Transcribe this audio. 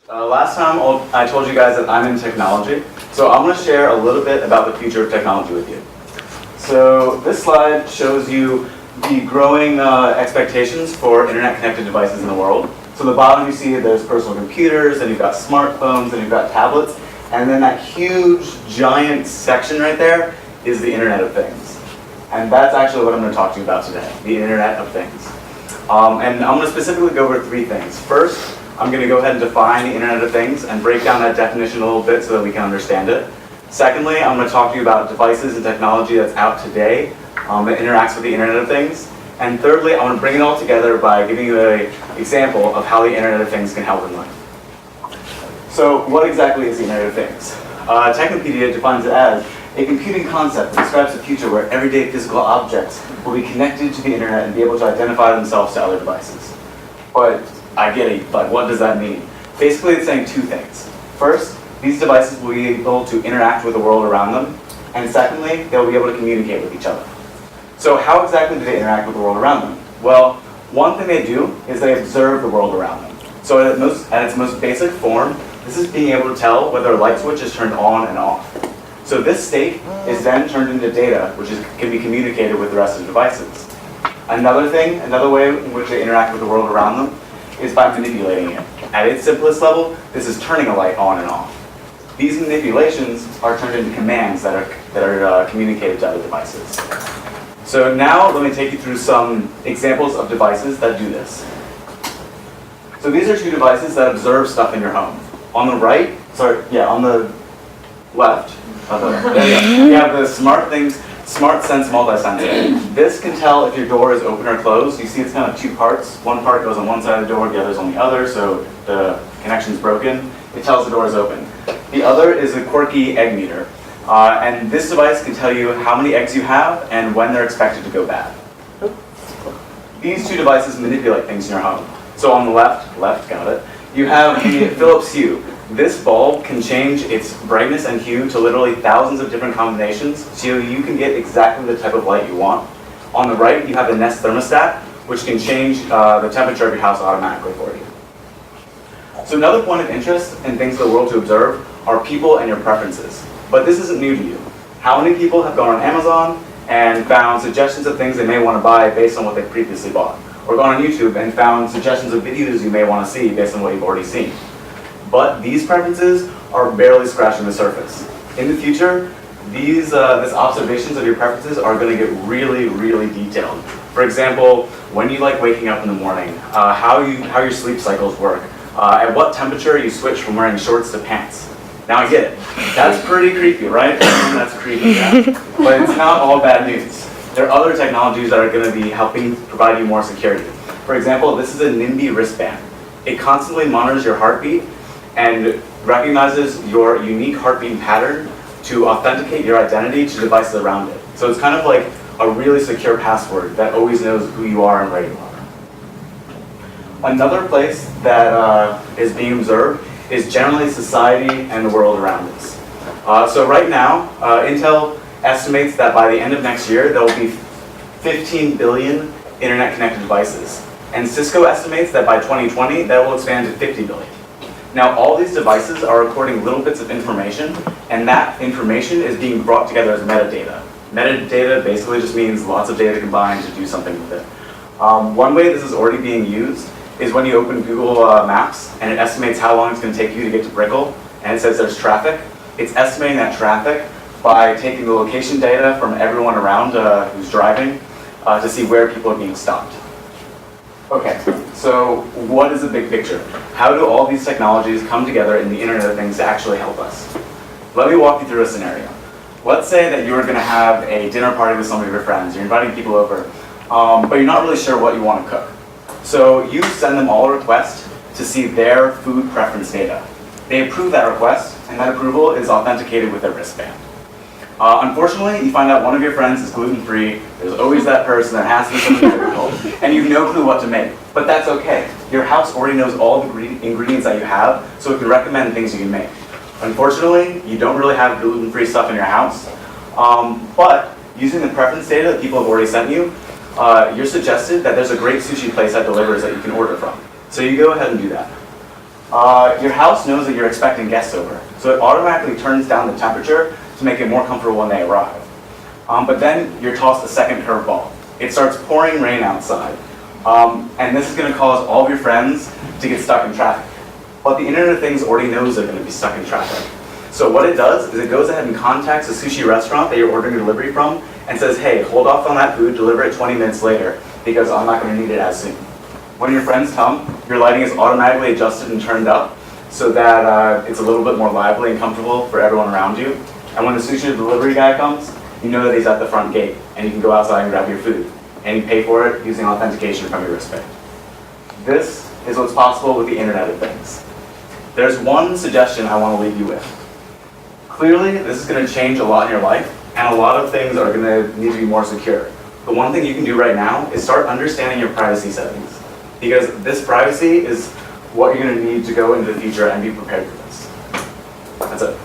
Last time I told you guys that I'm in technology, so I'm going to share a little bit about the future of technology with you. So this slide shows you the growing expectations for internet-connected devices in the world. So the bottom you see there's personal computers, and you've got smartphones, and you've got tablets, and then that huge, giant section right there is the Internet of Things. And that's actually what I'm going to talk to you about today, the Internet of Things. And I'm going to specifically go over three things. First, I'm going to go ahead and define the Internet of Things and break down that definition a little bit so that we can understand it. Secondly, I'm going to talk to you about devices and technology that's out today that interacts with the Internet of Things. And thirdly, I want to bring it all together by giving you an example of how the Internet of Things can help in life. So what exactly is the Internet of Things? Technopedia defines it as a computing concept that describes a future where everyday physical objects will be connected to the Internet and be able to identify themselves to other devices. But I get it, but what does that mean? Basically, it's saying two things. First, these devices will be able to interact with the world around them. And secondly, they'll be able to communicate with each other. So how exactly do they interact with the world around them? Well, one thing they do is they observe the world around them. So at its most basic form, this is being able to tell whether a light switch is turned on and off. So this state is then turned into data, which can be communicated with the rest of the devices. Another way in which they interact with the world around them is by manipulating it. At its simplest level, this is turning a light on and off. These manipulations are turned into commands that are communicated to other devices. So now let me take you through some examples of devices that do this. So these are two devices that observe stuff in your home. On the left, you have the SmartSense multi-sensor. This can tell if your door is open or closed. You see it's kind of two parts. One part goes on one side of the door, the other's on the other, so the connection's broken. It tells the door is open. The other is a quirky egg meter. And this device can tell you how many eggs you have and when they're expected to go bad. These two devices manipulate things in your home. So on the left, got it, you have the Philips Hue. This bulb can change its brightness and hue to literally thousands of different combinations, so you can get exactly the type of light you want. On the right, you have the Nest thermostat, which can change the temperature of your house automatically for you. So another point of interest in things in the world to observe are people and your preferences. But this isn't new to you. How many people have gone on Amazon and found suggestions of things they may want to buy based on what they previously bought? Or gone on YouTube and found suggestions of videos you may want to see based on what you've already seen? But these preferences are barely scratching the surface. In the future, these observations of your preferences are going to get really, really detailed. For example, when you like waking up in the morning, how your sleep cycles work, at what temperature you switch from wearing shorts to pants. Now I get it. That's pretty creepy, right? That's creepy, yeah. But it's not all bad news. There are other technologies that are going to be helping provide you more security. For example, this is a NIMBY wristband. It constantly monitors your heartbeat and recognizes your unique heartbeat pattern to authenticate your identity to devices around it. So it's kind of like a really secure password that always knows who you are and where you are. Another place that is being observed is generally society and the world around us. So right now, Intel estimates that by the end of next year, there will be 15 billion internet-connected devices. And Cisco estimates that by 2020, that will expand to 50 billion. Now, all these devices are recording little bits of information, and that information is being brought together as metadata. Metadata basically just means lots of data combined to do something with it. One way this is already being used is when you open Google Maps, and it estimates how long it's going to take you to get to Brickell, and it says there's traffic. It's estimating that traffic by taking the location data from everyone around who's driving to see where people are being stopped. Okay, so what is the big picture? How do all these technologies come together in the Internet of Things to actually help us? Let me walk you through a scenario. Let's say that you're going to have a dinner party with some of your friends. You're inviting people over, but you're not really sure what you want to cook. So you send them all a request to see their food preference data. They approve that request, and that approval is authenticated with their wristband. Unfortunately, you find out one of your friends is gluten-free. There's always that person that has to be something difficult, and you have no clue what to make. But that's okay. Your house already knows all the ingredients that you have, so it can recommend things you can make. Unfortunately, you don't really have gluten-free stuff in your house, but using the preference data that people have already sent you, you're suggested that there's a great sushi place that delivers that you can order from. So you go ahead and do that. Your house knows that you're expecting guests over, so it automatically turns down the temperature to make it more comfortable when they arrive. But then you're tossed a second curveball. It starts pouring rain outside, and this is going to cause all of your friends to get stuck in traffic. But the Internet of Things already knows they're going to be stuck in traffic. So what it does is it goes ahead and contacts the sushi restaurant that you're ordering a delivery from and says, hey, hold off on that food, deliver it 20 minutes later, because I'm not going to need it as soon. When your friends come, your lighting is automatically adjusted and turned up so that it's a little bit more lively and comfortable for everyone around you. And when the sushi delivery guy comes, you know that he's at the front gate, and you can go outside and grab your food. And you pay for it using authentication from your wristband. This is what's possible with the Internet of Things. There's one suggestion I want to leave you with. Clearly, this is going to change a lot in your life, and a lot of things are going to need to be more secure. The one thing you can do right now is start understanding your privacy settings, because this privacy is what you're going to need to go into the future and be prepared for this. That's it.